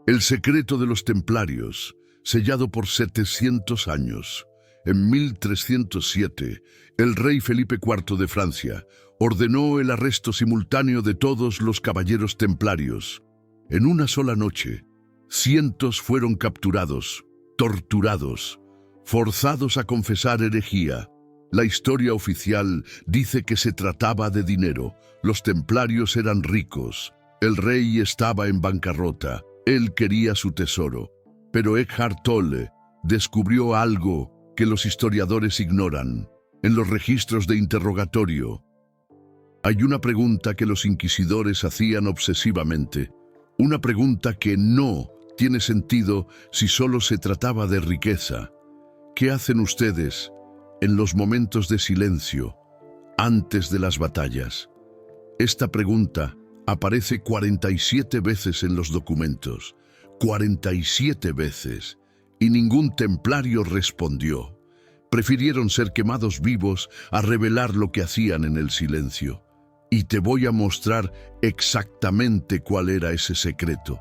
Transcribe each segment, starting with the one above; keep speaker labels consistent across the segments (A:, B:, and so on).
A: El secreto de los templarios, sellado por 700 años. En 1307, el rey Felipe IV de Francia ordenó el arresto simultáneo de todos los caballeros templarios. En una sola noche, cientos fueron capturados, torturados, forzados a confesar herejía. La historia oficial dice que se trataba de dinero. Los templarios eran ricos. El rey estaba en bancarrota. Él quería su tesoro. Pero Eckhart Tolle descubrió algo que los historiadores ignoran. En los registros de interrogatorio, hay una pregunta que los inquisidores hacían obsesivamente. Una pregunta que no tiene sentido si solo se trataba de riqueza. ¿Qué hacen ustedes en los momentos de silencio, antes de las batallas? Esta pregunta aparece 47 veces en los documentos. 47 veces. Y ningún templario respondió. Prefirieron ser quemados vivos a revelar lo que hacían en el silencio. Y te voy a mostrar exactamente cuál era ese secreto.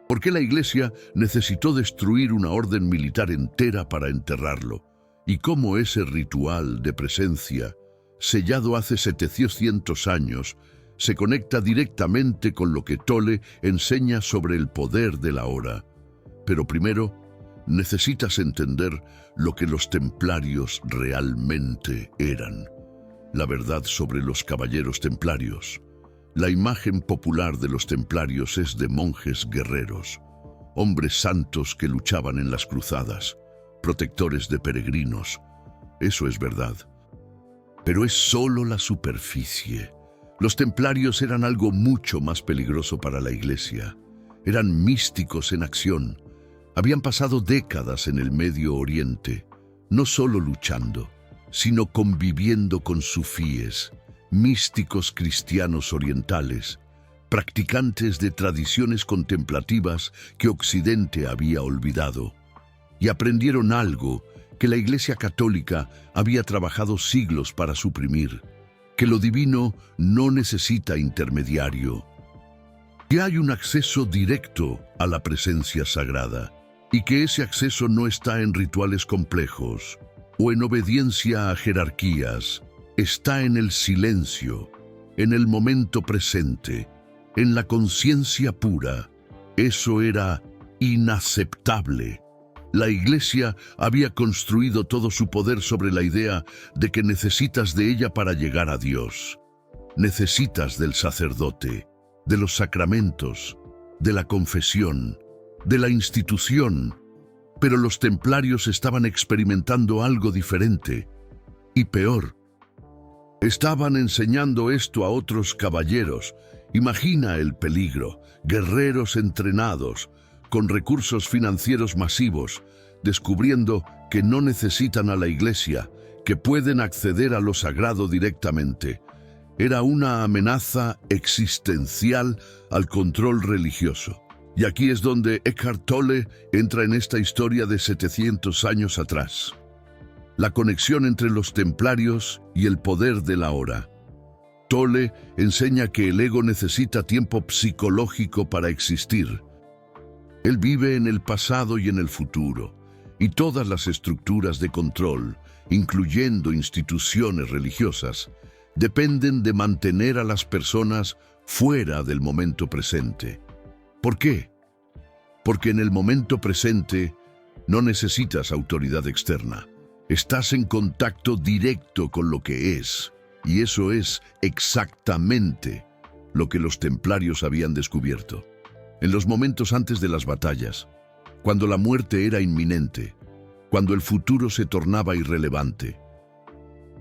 A: ¿Por qué la Iglesia necesitó destruir una orden militar entera para enterrarlo? Y cómo ese ritual de presencia, sellado hace 700 años, se conecta directamente con lo que Tolle enseña sobre el poder de la hora. Pero primero, necesitas entender lo que los templarios realmente eran. La verdad sobre los caballeros templarios. La imagen popular de los templarios es de monjes guerreros, hombres santos que luchaban en las cruzadas, protectores de peregrinos. Eso es verdad. Pero es solo la superficie. Los templarios eran algo mucho más peligroso para la Iglesia. Eran místicos en acción. Habían pasado décadas en el Medio Oriente, no solo luchando, sino conviviendo con sufíes, místicos cristianos orientales, practicantes de tradiciones contemplativas que Occidente había olvidado, y aprendieron algo que la Iglesia Católica había trabajado siglos para suprimir, que lo divino no necesita intermediario, que hay un acceso directo a la presencia sagrada, y que ese acceso no está en rituales complejos o en obediencia a jerarquías, está en el silencio, en el momento presente, en la conciencia pura. Eso era inaceptable. La Iglesia había construido todo su poder sobre la idea de que necesitas de ella para llegar a Dios. Necesitas del sacerdote, de los sacramentos, de la confesión, de la institución. Pero los templarios estaban experimentando algo diferente y peor. Estaban enseñando esto a otros caballeros. Imagina el peligro. Guerreros entrenados, con recursos financieros masivos, descubriendo que no necesitan a la Iglesia, que pueden acceder a lo sagrado directamente. Era una amenaza existencial al control religioso. Y aquí es donde Eckhart Tolle entra en esta historia de 700 años atrás. La conexión entre los templarios y el poder de la hora. Tolle enseña que el ego necesita tiempo psicológico para existir. Él vive en el pasado y en el futuro, y todas las estructuras de control, incluyendo instituciones religiosas, dependen de mantener a las personas fuera del momento presente. ¿Por qué? Porque en el momento presente no necesitas autoridad externa. Estás en contacto directo con lo que es, y eso es exactamente lo que los templarios habían descubierto. En los momentos antes de las batallas, cuando la muerte era inminente, cuando el futuro se tornaba irrelevante,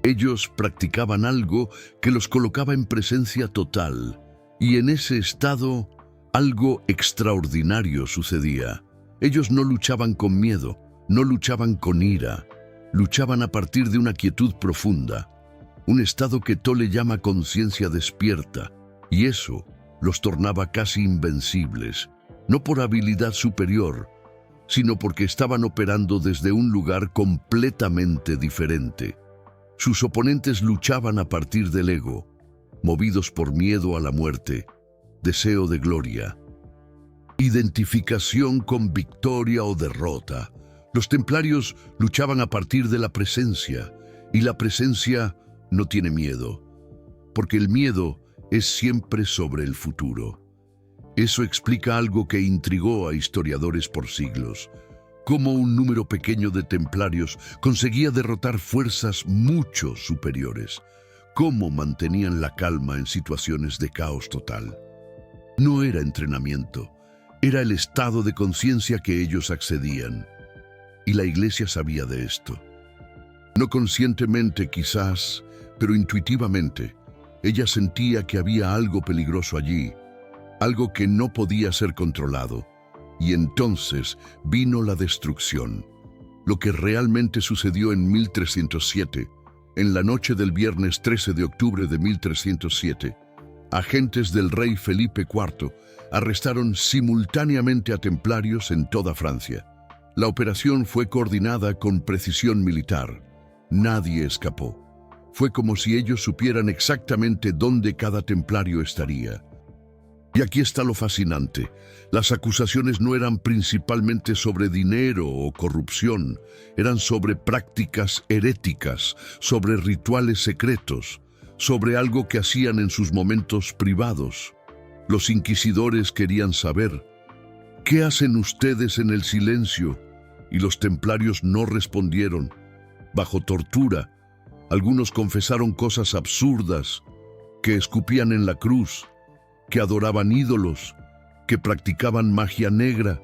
A: ellos practicaban algo que los colocaba en presencia total, y en ese estado algo extraordinario sucedía. Ellos no luchaban con miedo, no luchaban con ira, luchaban a partir de una quietud profunda, un estado que Tolle llama conciencia despierta, y eso los tornaba casi invencibles, no por habilidad superior, sino porque estaban operando desde un lugar completamente diferente. Sus oponentes luchaban a partir del ego, movidos por miedo a la muerte, deseo de gloria. identificación con victoria o derrota. Los templarios luchaban a partir de la presencia, y la presencia no tiene miedo, porque el miedo es siempre sobre el futuro. Eso explica algo que intrigó a historiadores por siglos: cómo un número pequeño de templarios conseguía derrotar fuerzas mucho superiores, cómo mantenían la calma en situaciones de caos total. No era entrenamiento, era el estado de conciencia que ellos accedían. Y la Iglesia sabía de esto. No conscientemente quizás, pero intuitivamente, ella sentía que había algo peligroso allí, algo que no podía ser controlado. Y entonces vino la destrucción. Lo que realmente sucedió en 1307, en la noche del viernes 13 de octubre de 1307, agentes del rey Felipe IV arrestaron simultáneamente a templarios en toda Francia. La operación fue coordinada con precisión militar. Nadie escapó. Fue como si ellos supieran exactamente dónde cada templario estaría. Y aquí está lo fascinante. Las acusaciones no eran principalmente sobre dinero o corrupción, eran sobre prácticas heréticas, sobre rituales secretos, sobre algo que hacían en sus momentos privados. Los inquisidores querían saber: ¿qué hacen ustedes en el silencio? Y los templarios no respondieron. Bajo tortura, algunos confesaron cosas absurdas, que escupían en la cruz, que adoraban ídolos, que practicaban magia negra.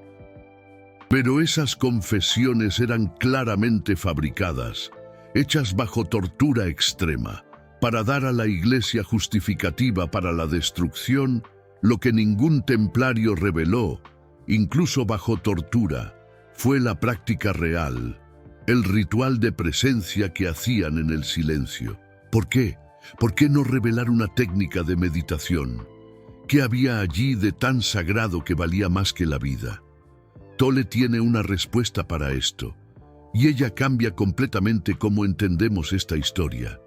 A: Pero esas confesiones eran claramente fabricadas, hechas bajo tortura extrema, para dar a la Iglesia justificativa para la destrucción, lo que ningún templario reveló, incluso bajo tortura, fue la práctica real, el ritual de presencia que hacían en el silencio. ¿Por qué? ¿Por qué no revelar una técnica de meditación? ¿Qué había allí de tan sagrado que valía más que la vida? Tolle tiene una respuesta para esto, y ella cambia completamente cómo entendemos esta historia.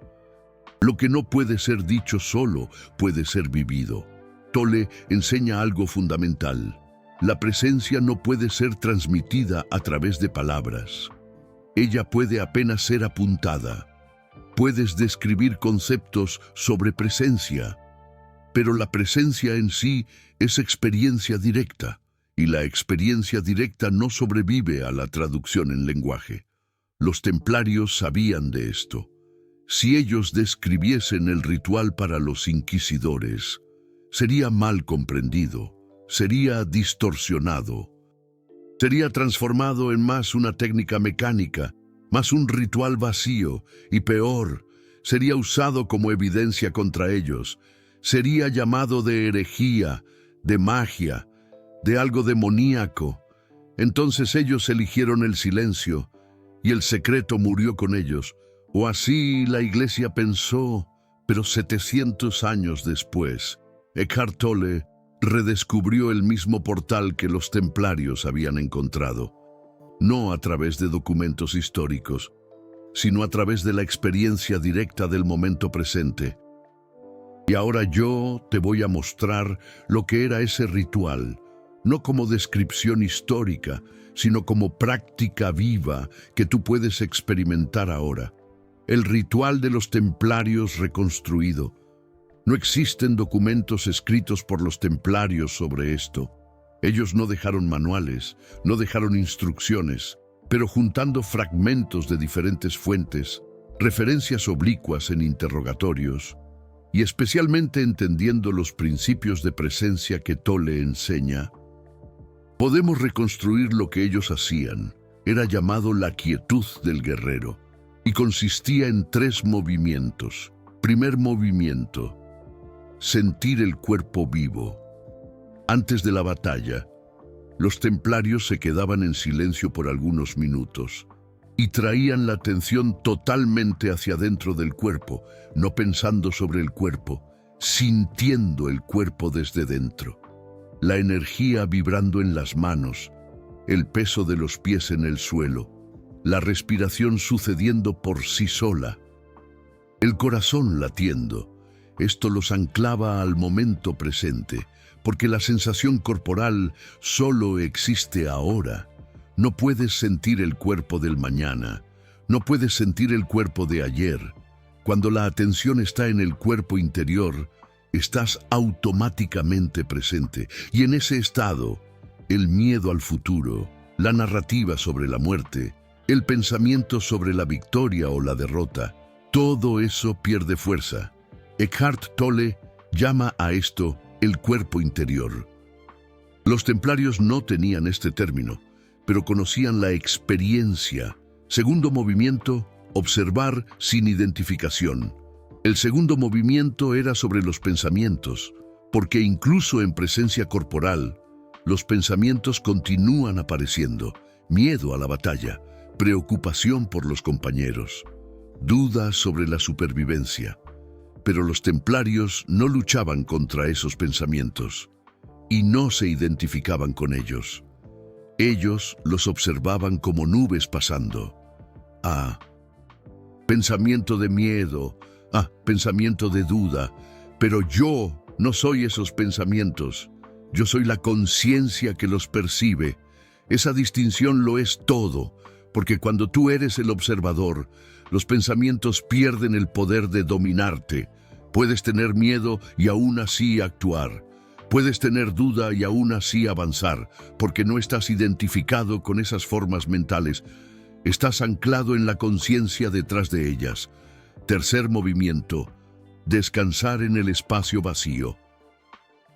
A: Lo que no puede ser dicho solo puede ser vivido. Tolle enseña algo fundamental. La presencia no puede ser transmitida a través de palabras. Ella puede apenas ser apuntada. Puedes describir conceptos sobre presencia, pero la presencia en sí es experiencia directa, y la experiencia directa no sobrevive a la traducción en lenguaje. Los templarios sabían de esto. Si ellos describiesen el ritual para los inquisidores, sería mal comprendido, sería distorsionado, sería transformado en más una técnica mecánica, más un ritual vacío, y peor, sería usado como evidencia contra ellos, sería llamado de herejía, de magia, de algo demoníaco. Entonces ellos eligieron el silencio, y el secreto murió con ellos. O así la Iglesia pensó, pero 700 años después, Eckhart Tolle redescubrió el mismo portal que los templarios habían encontrado, no a través de documentos históricos, sino a través de la experiencia directa del momento presente. Y ahora yo te voy a mostrar lo que era ese ritual, no como descripción histórica, sino como práctica viva que tú puedes experimentar ahora. El ritual de los templarios reconstruido. No existen documentos escritos por los templarios sobre esto. Ellos no dejaron manuales, no dejaron instrucciones, pero juntando fragmentos de diferentes fuentes, referencias oblicuas en interrogatorios, y especialmente entendiendo los principios de presencia que Tolle enseña, podemos reconstruir lo que ellos hacían. Era llamado la quietud del guerrero, y consistía en 3 movimientos. Primer movimiento: sentir el cuerpo vivo. Antes de la batalla, los templarios se quedaban en silencio por algunos minutos y traían la atención totalmente hacia dentro del cuerpo, no pensando sobre el cuerpo, sintiendo el cuerpo desde dentro. La energía vibrando en las manos, el peso de los pies en el suelo, la respiración sucediendo por sí sola, el corazón latiendo. Esto los anclaba al momento presente, porque la sensación corporal solo existe ahora. No puedes sentir el cuerpo del mañana, no puedes sentir el cuerpo de ayer. Cuando la atención está en el cuerpo interior, estás automáticamente presente. Y en ese estado, el miedo al futuro, la narrativa sobre la muerte, el pensamiento sobre la victoria o la derrota, todo eso pierde fuerza. Eckhart Tolle llama a esto el cuerpo interior. Los templarios no tenían este término, pero conocían la experiencia. Segundo movimiento, observar sin identificación. El segundo movimiento era sobre los pensamientos, porque incluso en presencia corporal, los pensamientos continúan apareciendo. Miedo a la batalla, preocupación por los compañeros, dudas sobre la supervivencia. Pero los templarios no luchaban contra esos pensamientos y no se identificaban con ellos. Ellos los observaban como nubes pasando. Pensamiento de miedo, pensamiento de duda, pero yo no soy esos pensamientos. Yo soy la conciencia que los percibe. Esa distinción lo es todo, porque cuando tú eres el observador, los pensamientos pierden el poder de dominarte. Puedes tener miedo y aún así actuar. Puedes tener duda y aún así avanzar, porque no estás identificado con esas formas mentales. Estás anclado en la conciencia detrás de ellas. Tercer movimiento, descansar en el espacio vacío.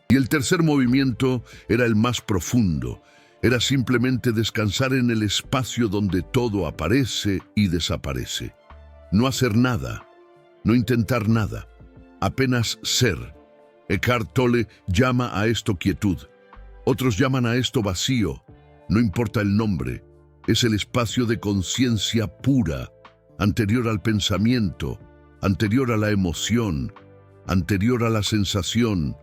A: Y el tercer movimiento era el más profundo. Era simplemente descansar en el espacio donde todo aparece y desaparece. No hacer nada, no intentar nada, apenas ser. Eckhart Tolle llama a esto quietud. Otros llaman a esto vacío. No importa el nombre. Es el espacio de conciencia pura, anterior al pensamiento, anterior a la emoción, anterior a la sensación.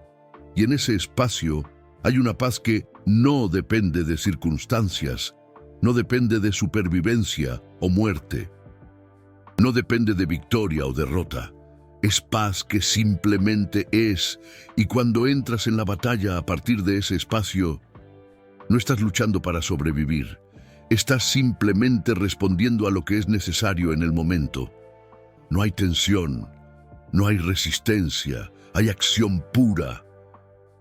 A: Y en ese espacio hay una paz que no depende de circunstancias, no depende de supervivencia o muerte, no depende de victoria o derrota. Es paz que simplemente es, y cuando entras en la batalla a partir de ese espacio, no estás luchando para sobrevivir, estás simplemente respondiendo a lo que es necesario en el momento. No hay tensión, no hay resistencia, hay acción pura.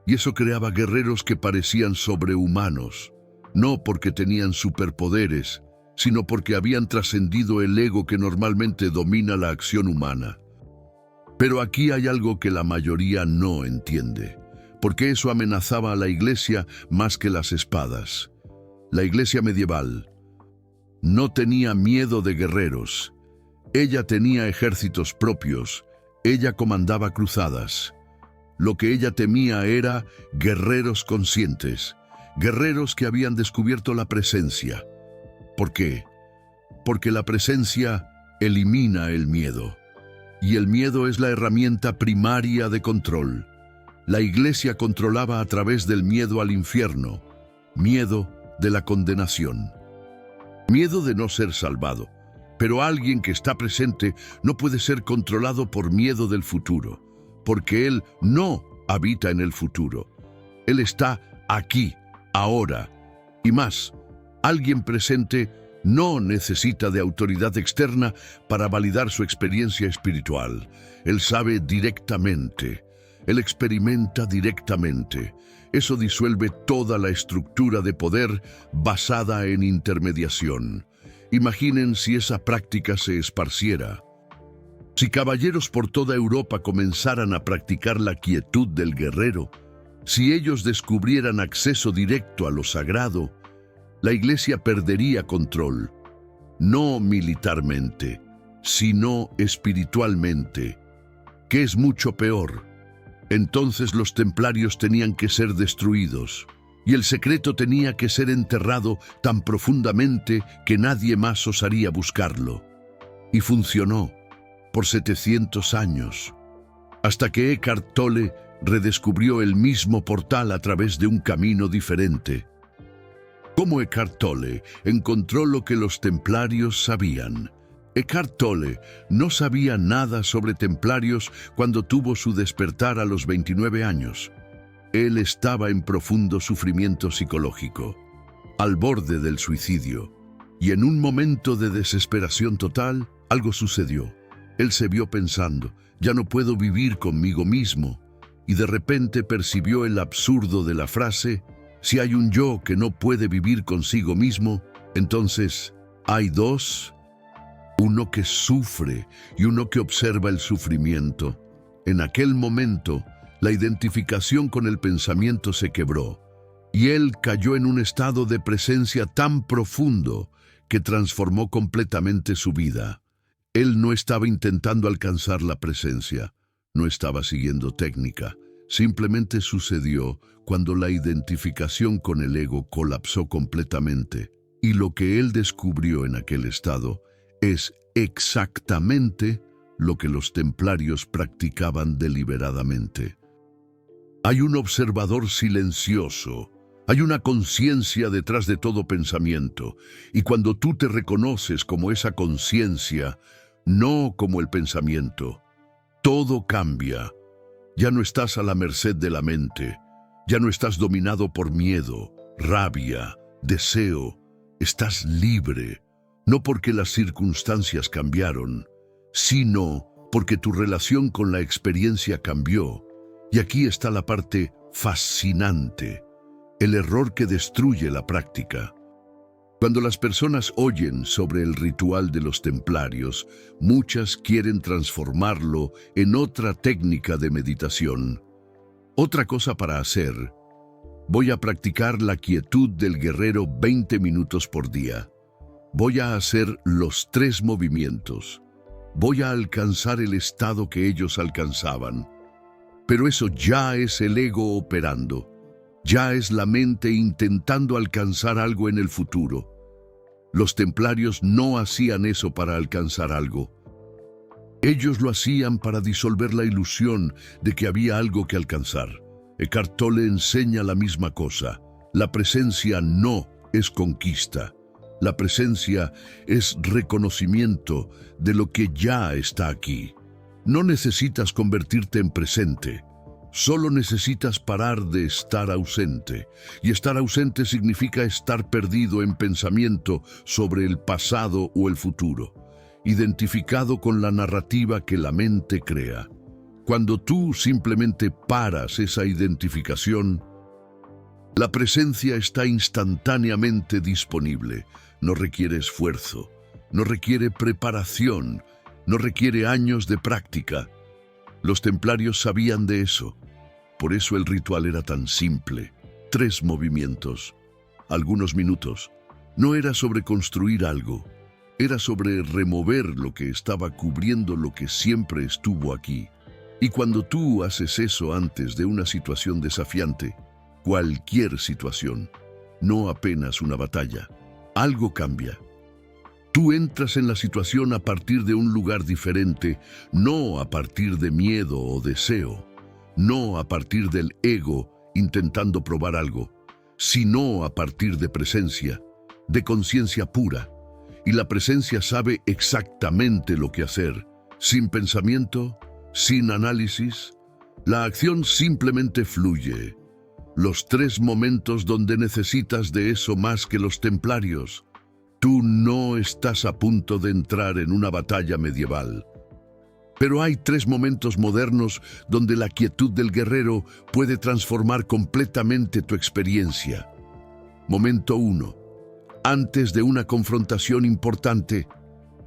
A: Y eso creaba guerreros que parecían sobrehumanos, no porque tenían superpoderes, sino porque habían trascendido el ego que normalmente domina la acción humana. Pero aquí hay algo que la mayoría no entiende, porque eso amenazaba a la iglesia más que las espadas. La iglesia medieval no tenía miedo de guerreros. Ella tenía ejércitos propios, ella comandaba cruzadas. Lo que ella temía era guerreros conscientes, guerreros que habían descubierto la presencia. ¿Por qué? Porque la presencia elimina el miedo. Y el miedo es la herramienta primaria de control. La iglesia controlaba a través del miedo al infierno, miedo de la condenación, miedo de no ser salvado. Pero alguien que está presente no puede ser controlado por miedo del futuro, porque Él no habita en el futuro. Él está aquí, ahora. Y más, alguien presente no necesita de autoridad externa para validar su experiencia espiritual. Él sabe directamente. Él experimenta directamente. Eso disuelve toda la estructura de poder basada en intermediación. Imaginen si esa práctica se esparciera. Si caballeros por toda Europa comenzaran a practicar la quietud del guerrero, si ellos descubrieran acceso directo a lo sagrado, la iglesia perdería control, no militarmente, sino espiritualmente, que es mucho peor. Entonces los templarios tenían que ser destruidos, y el secreto tenía que ser enterrado tan profundamente que nadie más osaría buscarlo. Y funcionó por 700 años, hasta que Eckhart Tolle redescubrió el mismo portal a través de un camino diferente. ¿Cómo Eckhart Tolle encontró lo que los templarios sabían? Eckhart Tolle no sabía nada sobre templarios cuando tuvo su despertar a los 29 años. Él estaba en profundo sufrimiento psicológico, al borde del suicidio, y en un momento de desesperación total, algo sucedió. Él se vio pensando, ya no puedo vivir conmigo mismo, y de repente percibió el absurdo de la frase, si hay un yo que no puede vivir consigo mismo, entonces hay dos, uno que sufre y uno que observa el sufrimiento. En aquel momento, la identificación con el pensamiento se quebró, y él cayó en un estado de presencia tan profundo que transformó completamente su vida. Él no estaba intentando alcanzar la presencia, no estaba siguiendo técnica, simplemente sucedió cuando la identificación con el ego colapsó completamente, y lo que él descubrió en aquel estado es exactamente lo que los templarios practicaban deliberadamente. Hay un observador silencioso, hay una conciencia detrás de todo pensamiento, y cuando tú te reconoces como esa conciencia, no como el pensamiento, todo cambia. Ya no estás a la merced de la mente, ya no estás dominado por miedo, rabia, deseo, estás libre, no porque las circunstancias cambiaron, sino porque tu relación con la experiencia cambió. Y aquí está la parte fascinante, el error que destruye la práctica. Cuando las personas oyen sobre el ritual de los templarios, muchas quieren transformarlo en otra técnica de meditación. Otra cosa para hacer. Voy a practicar la quietud del guerrero 20 minutos por día. Voy a hacer los 3 movimientos. Voy a alcanzar el estado que ellos alcanzaban. Pero eso ya es el ego operando. Ya es la mente intentando alcanzar algo en el futuro. Los templarios no hacían eso para alcanzar algo. Ellos lo hacían para disolver la ilusión de que había algo que alcanzar. Eckhart Tolle enseña la misma cosa. La presencia no es conquista. La presencia es reconocimiento de lo que ya está aquí. No necesitas convertirte en presente. Solo necesitas parar de estar ausente. Y estar ausente significa estar perdido en pensamiento sobre el pasado o el futuro, identificado con la narrativa que la mente crea. Cuando tú simplemente paras esa identificación, la presencia está instantáneamente disponible. No requiere esfuerzo, no requiere preparación, no requiere años de práctica. Los templarios sabían de eso. Por eso el ritual era tan simple. 3 movimientos, algunos minutos. No era sobre construir algo, era sobre remover lo que estaba cubriendo lo que siempre estuvo aquí. Y cuando tú haces eso antes de una situación desafiante, cualquier situación, no apenas una batalla, algo cambia. Tú entras en la situación a partir de un lugar diferente, no a partir de miedo o deseo, no a partir del ego intentando probar algo, sino a partir de presencia, de conciencia pura. Y la presencia sabe exactamente lo que hacer, sin pensamiento, sin análisis. La acción simplemente fluye. Los 3 momentos donde necesitas de eso más que los templarios. Tú no estás a punto de entrar en una batalla medieval. Pero hay 3 momentos modernos donde la quietud del guerrero puede transformar completamente tu experiencia. Momento 1. Antes de una confrontación importante,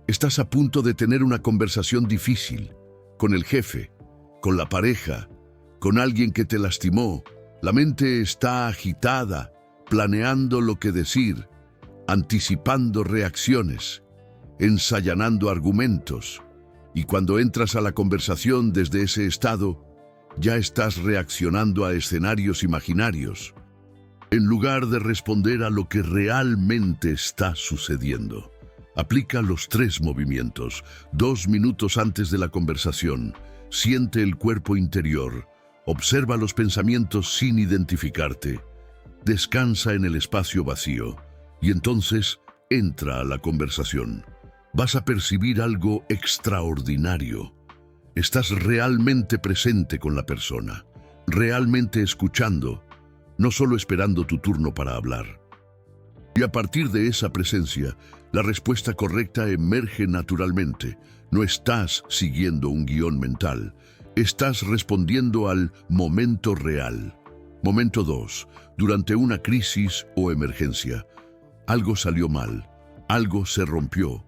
A: estás a punto de tener una conversación difícil, con el jefe, con la pareja, con alguien que te lastimó. La mente está agitada, planeando lo que decir, anticipando reacciones, ensayanando argumentos. Y cuando entras a la conversación desde ese estado, ya estás reaccionando a escenarios imaginarios, en lugar de responder a lo que realmente está sucediendo. Aplica los 3 movimientos, 2 minutos antes de la conversación. Siente el cuerpo interior. Observa los pensamientos sin identificarte. Descansa en el espacio vacío. Y entonces entra a la conversación. Vas a percibir algo extraordinario. Estás realmente presente con la persona. realmente escuchando, no solo esperando tu turno para hablar. Y a partir de esa presencia, la respuesta correcta emerge naturalmente. No estás siguiendo un guión mental, estás respondiendo al momento real. Momento 2. Durante una crisis o emergencia. Algo salió mal, algo se rompió,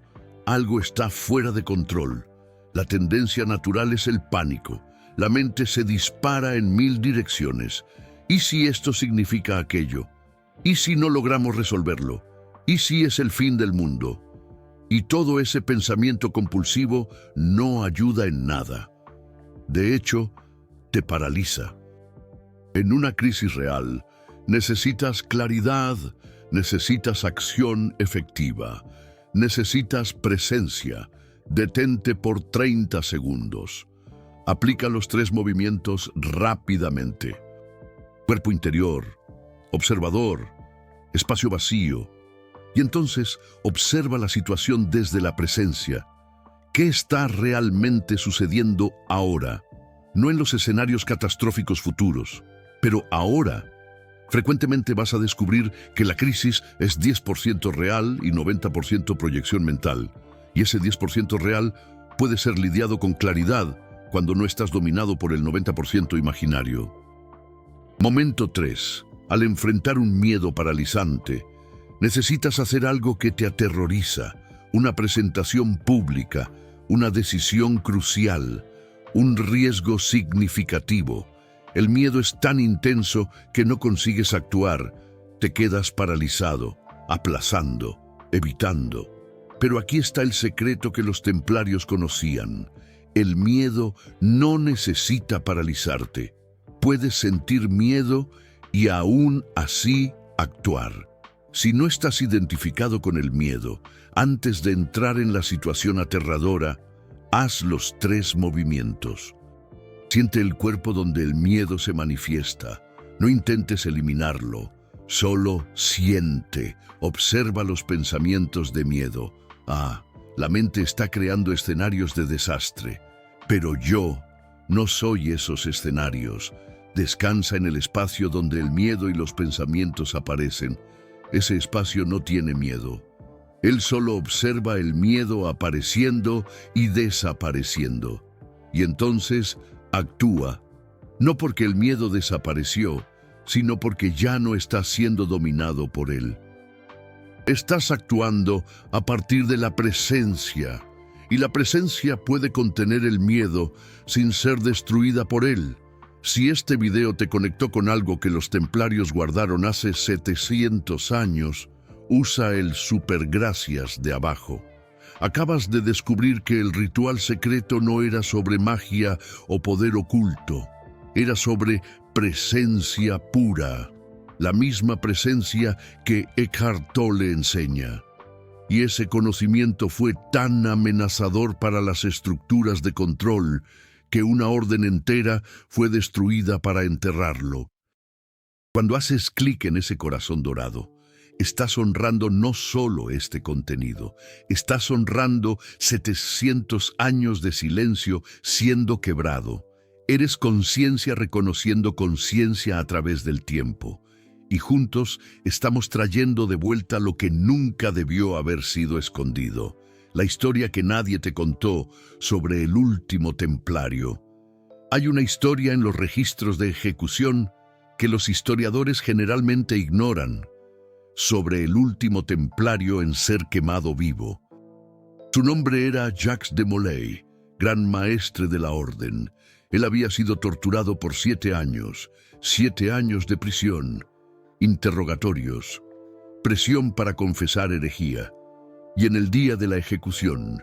A: algo está fuera de control. La tendencia natural es el pánico. La mente se dispara en 1000 direcciones. ¿Y si esto significa aquello? ¿Y si no logramos resolverlo? ¿Y si es el fin del mundo? Y todo ese pensamiento compulsivo no ayuda en nada. De hecho, te paraliza. En una crisis real, necesitas claridad, necesitas acción efectiva, necesitas presencia. Detente por 30 segundos. Aplica los 3 movimientos rápidamente. Cuerpo interior, observador, espacio vacío. Y entonces observa la situación desde la presencia. ¿Qué está realmente sucediendo ahora? No en los escenarios catastróficos futuros, pero ahora. Frecuentemente vas a descubrir que la crisis es 10% real y 90% proyección mental. Y ese 10% real puede ser lidiado con claridad cuando no estás dominado por el 90% imaginario. Momento 3. Al enfrentar un miedo paralizante, necesitas hacer algo que te aterroriza, una presentación pública, una decisión crucial, un riesgo significativo. El miedo es tan intenso que no consigues actuar, te quedas paralizado, aplazando, evitando. Pero aquí está el secreto que los templarios conocían. El miedo no necesita paralizarte. Puedes sentir miedo y aún así actuar. Si no estás identificado con el miedo, antes de entrar en la situación aterradora, haz los 3 movimientos. Siente el cuerpo donde el miedo se manifiesta. No intentes eliminarlo. Solo siente. Observa los pensamientos de miedo. La mente está creando escenarios de desastre. Pero yo no soy esos escenarios. Descansa en el espacio donde el miedo y los pensamientos aparecen. Ese espacio no tiene miedo. Él solo observa el miedo apareciendo y desapareciendo. Y entonces actúa, no porque el miedo desapareció, sino porque ya no está siendo dominado por él. Estás actuando a partir de la presencia, y la presencia puede contener el miedo sin ser destruida por él. Si este video te conectó con algo que los templarios guardaron hace 700 años, usa el supergracias de abajo. Acabas de descubrir que el ritual secreto no era sobre magia o poder oculto, era sobre presencia pura, la misma presencia que Eckhart Tolle enseña. Y ese conocimiento fue tan amenazador para las estructuras de control que una orden entera fue destruida para enterrarlo. Cuando haces clic en ese corazón dorado, estás honrando no solo este contenido, estás honrando 700 años de silencio siendo quebrado. Eres conciencia reconociendo conciencia a través del tiempo. Y juntos estamos trayendo de vuelta lo que nunca debió haber sido escondido. La historia que nadie te contó sobre el último templario. Hay una historia en los registros de ejecución que los historiadores generalmente ignoran, sobre el último templario en ser quemado vivo. Su nombre era Jacques de Molay, gran maestre de la orden. Él había sido torturado por 7 años, 7 años de prisión, interrogatorios, presión para confesar herejía. Y en el día de la ejecución,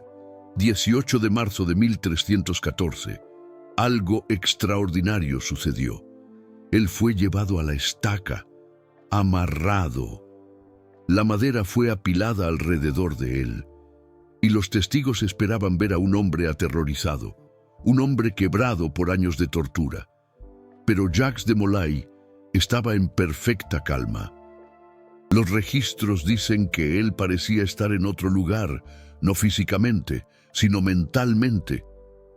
A: 18 de marzo de 1314, algo extraordinario sucedió. Él fue llevado a la estaca, amarrado. La madera fue apilada alrededor de él, y los testigos esperaban ver a un hombre aterrorizado, un hombre quebrado por años de tortura. Pero Jacques de Molay estaba en perfecta calma. Los registros dicen que él parecía estar en otro lugar, no físicamente, sino mentalmente,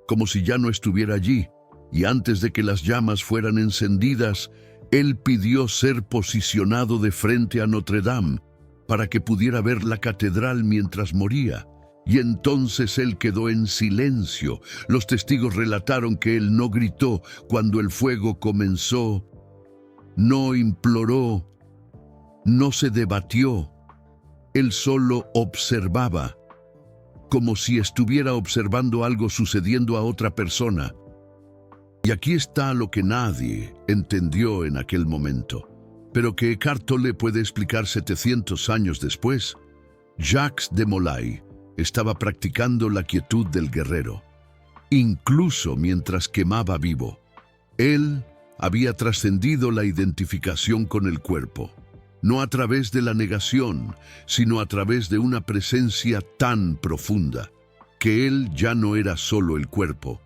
A: como si ya no estuviera allí. y antes de que las llamas fueran encendidas, él pidió ser posicionado de frente a Notre Dame para que pudiera ver la catedral mientras moría. Y entonces él quedó en silencio. Los testigos relataron que él no gritó cuando el fuego comenzó, no imploró, no se debatió. Él solo observaba, como si estuviera observando algo sucediendo a otra persona. Y aquí está lo que nadie entendió en aquel momento, pero que Eckhart Tolle puede explicar 700 años después. Jacques de Molay estaba practicando la quietud del guerrero, incluso mientras quemaba vivo. Él había trascendido la identificación con el cuerpo, no a través de la negación, sino a través de una presencia tan profunda, que él ya no era solo el cuerpo.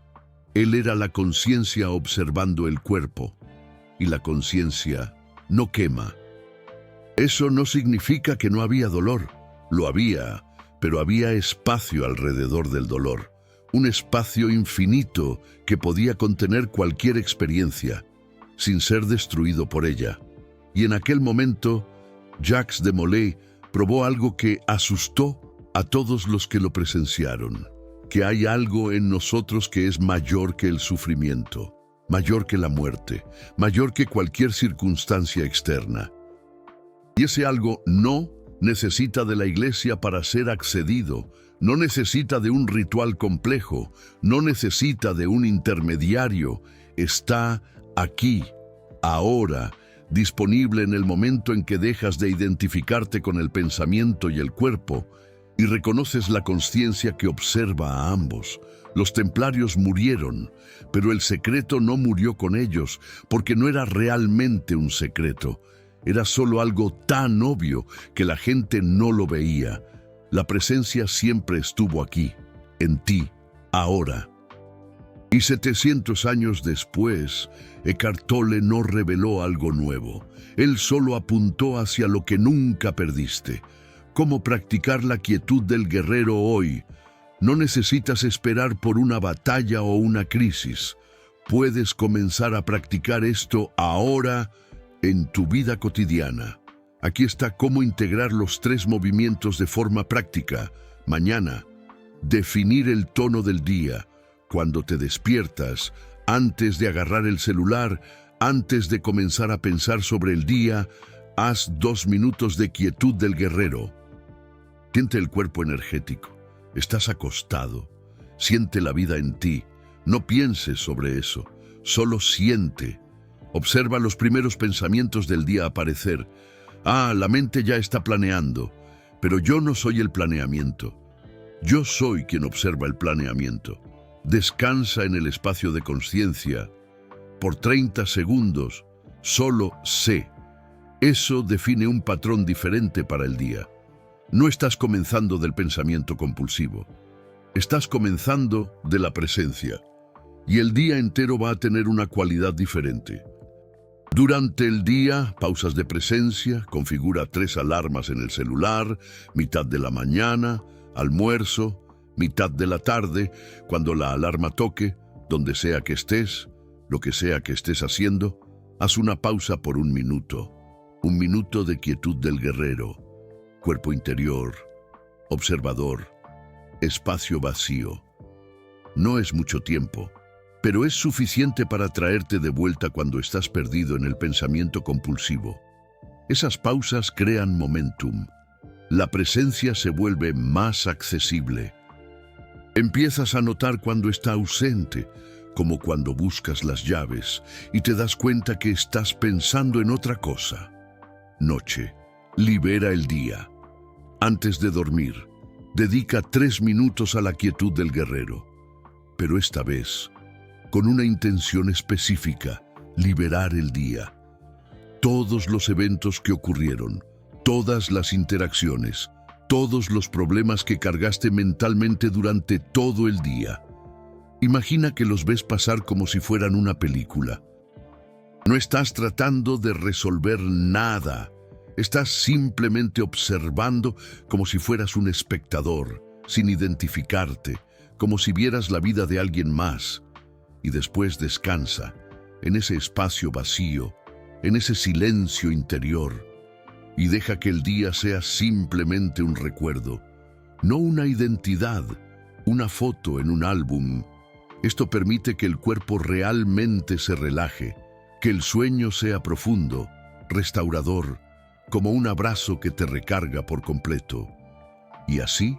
A: Él era la conciencia observando el cuerpo, y la conciencia no quema. Eso no significa que no había dolor. Lo había, pero había espacio alrededor del dolor, un espacio infinito que podía contener cualquier experiencia, sin ser destruido por ella. Y en aquel momento, Jacques de Molay probó algo que asustó a todos los que lo presenciaron: que hay algo en nosotros que es mayor que el sufrimiento, mayor que la muerte, mayor que cualquier circunstancia externa. Y ese algo no necesita de la iglesia para ser accedido, no necesita de un ritual complejo, no necesita de un intermediario. Está aquí, ahora, disponible en el momento en que dejas de identificarte con el pensamiento y el cuerpo y reconoces la conciencia que observa a ambos. Los templarios murieron, pero el secreto no murió con ellos, porque no era realmente un secreto. Era solo algo tan obvio que la gente no lo veía. La presencia siempre estuvo aquí, en ti, ahora. Y 700 años después, Eckhart Tolle no reveló algo nuevo. Él solo apuntó hacia lo que nunca perdiste. Cómo practicar la quietud del guerrero hoy. No necesitas esperar por una batalla o una crisis. Puedes comenzar a practicar esto ahora en tu vida cotidiana. Aquí está cómo integrar los 3 movimientos de forma práctica. Mañana, definir el tono del día. Cuando te despiertas, antes de agarrar el celular, antes de comenzar a pensar sobre el día, haz 2 minutos de quietud del guerrero. Siente el cuerpo energético. Estás acostado. Siente la vida en ti. No pienses sobre eso. Solo siente. Observa los primeros pensamientos del día aparecer. La mente ya está planeando. Pero yo no soy el planeamiento. Yo soy quien observa el planeamiento. Descansa en el espacio de conciencia. Por 30 segundos, solo sé. Eso define un patrón diferente para el día. No estás comenzando del pensamiento compulsivo. Estás comenzando de la presencia. Y el día entero va a tener una cualidad diferente. Durante el día, pausas de presencia, configura 3 alarmas en el celular, mitad de la mañana, almuerzo, mitad de la tarde, cuando la alarma toque, donde sea que estés, lo que sea que estés haciendo, haz una pausa por 1 minuto. 1 minuto de quietud del guerrero. Cuerpo interior, observador, espacio vacío. No es mucho tiempo, pero es suficiente para traerte de vuelta cuando estás perdido en el pensamiento compulsivo. Esas pausas crean momentum. La presencia se vuelve más accesible. Empiezas a notar cuando está ausente, como cuando buscas las llaves y te das cuenta que estás pensando en otra cosa. Noche, libera el día. Antes de dormir, dedica 3 minutos a la quietud del guerrero. Pero esta vez, con una intención específica: liberar el día. Todos los eventos que ocurrieron, todas las interacciones, todos los problemas que cargaste mentalmente durante todo el día. Imagina que los ves pasar como si fueran una película. No estás tratando de resolver nada. Estás simplemente observando como si fueras un espectador, sin identificarte, como si vieras la vida de alguien más. y después descansa en ese espacio vacío, en ese silencio interior, y deja que el día sea simplemente un recuerdo, no una identidad, una foto en un álbum. Esto permite que el cuerpo realmente se relaje, que el sueño sea profundo, restaurador, como un abrazo que te recarga por completo. Y así,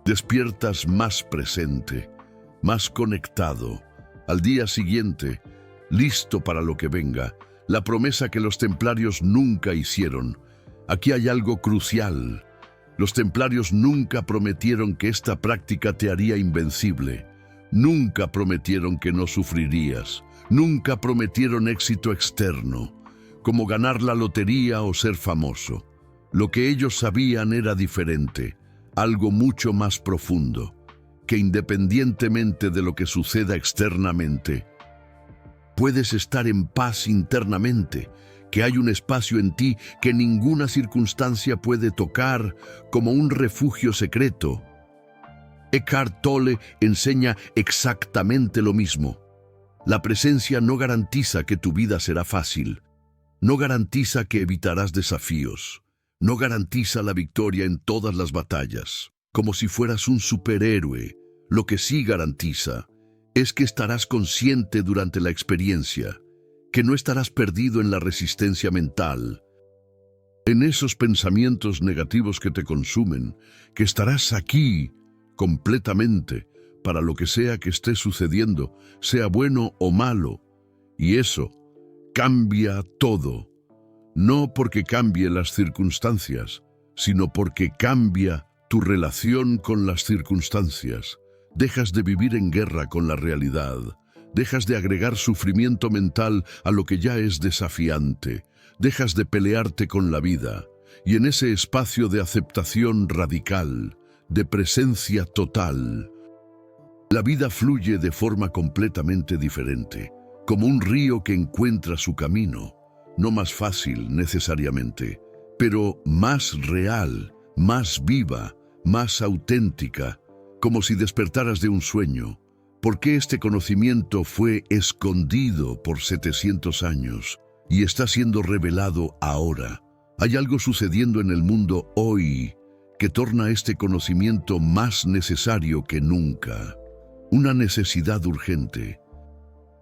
A: despiertas más presente, más conectado, al día siguiente, listo para lo que venga, la promesa que los templarios nunca hicieron. Aquí hay algo crucial. Los templarios nunca prometieron que esta práctica te haría invencible. Nunca prometieron que no sufrirías. Nunca prometieron éxito externo, como ganar la lotería o ser famoso. Lo que ellos sabían era diferente, algo mucho más profundo, que independientemente de lo que suceda externamente, puedes estar en paz internamente, que hay un espacio en ti que ninguna circunstancia puede tocar, como un refugio secreto. Eckhart Tolle enseña exactamente lo mismo. La presencia no garantiza que tu vida será fácil, no garantiza que evitarás desafíos, no garantiza la victoria en todas las batallas, como si fueras un superhéroe. Lo que sí garantiza es que estarás consciente durante la experiencia, que no estarás perdido en la resistencia mental, en esos pensamientos negativos que te consumen, que estarás aquí completamente para lo que sea que esté sucediendo, sea bueno o malo, y eso cambia todo, no porque cambie las circunstancias, sino porque cambia tu relación con las circunstancias. Dejas de vivir en guerra con la realidad, dejas de agregar sufrimiento mental a lo que ya es desafiante, dejas de pelearte con la vida, y en ese espacio de aceptación radical, de presencia total, la vida fluye de forma completamente diferente, como un río que encuentra su camino, no más fácil necesariamente, pero más real, más viva, más auténtica, como si despertaras de un sueño. Porque este conocimiento fue escondido por 700 años y está siendo revelado ahora. Hay algo sucediendo en el mundo hoy que torna este conocimiento más necesario que nunca. Una necesidad urgente.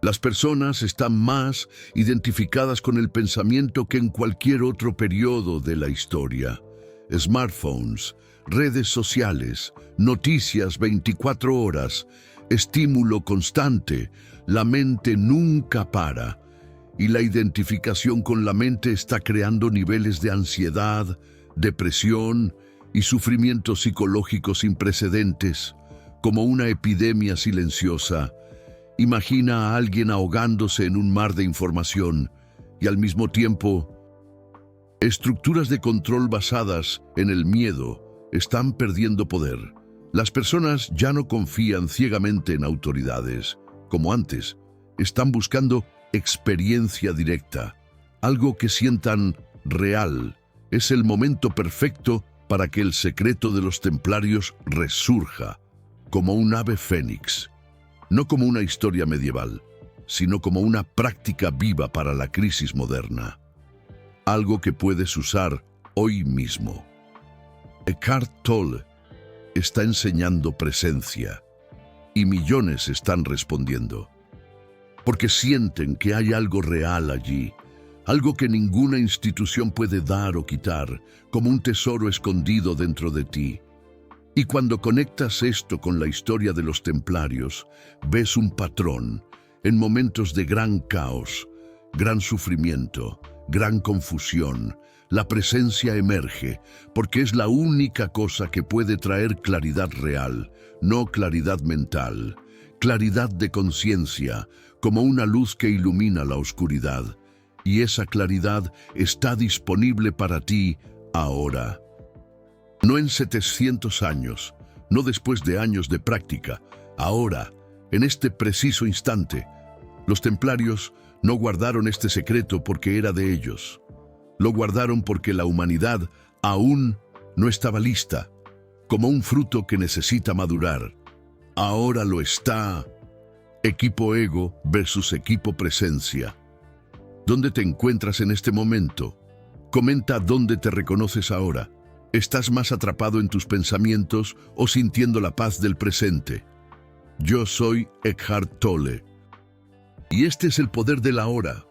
A: Las personas están más identificadas con el pensamiento que en cualquier otro periodo de la historia. Smartphones, redes sociales, noticias 24 horas, estímulo constante, la mente nunca para, y la identificación con la mente está creando niveles de ansiedad, depresión y sufrimiento psicológico sin precedentes, como una epidemia silenciosa. Imagina a alguien ahogándose en un mar de información y al mismo tiempo, estructuras de control basadas en el miedo están perdiendo poder. Las personas ya no confían ciegamente en autoridades, como antes. Están buscando experiencia directa, algo que sientan real. Es el momento perfecto para que el secreto de los templarios resurja, como un ave fénix. No como una historia medieval, sino como una práctica viva para la crisis moderna. Algo que puedes usar hoy mismo. Eckhart Tolle está enseñando presencia y millones están respondiendo. Porque sienten que hay algo real allí, algo que ninguna institución puede dar o quitar, como un tesoro escondido dentro de ti. Y cuando conectas esto con la historia de los templarios, ves un patrón. En momentos de gran caos, gran sufrimiento, gran confusión, la presencia emerge, porque es la única cosa que puede traer claridad real, no claridad mental, claridad de conciencia, como una luz que ilumina la oscuridad. Y esa claridad está disponible para ti ahora. No en 700 años, no después de años de práctica, ahora, en este preciso instante. Los templarios no guardaron este secreto porque era de ellos. Lo guardaron porque la humanidad aún no estaba lista, como un fruto que necesita madurar. Ahora lo está. Equipo ego versus equipo presencia. ¿Dónde te encuentras en este momento? Comenta dónde te reconoces ahora. ¿Estás más atrapado en tus pensamientos o sintiendo la paz del presente? Yo soy Eckhart Tolle. Y este es el poder de la hora.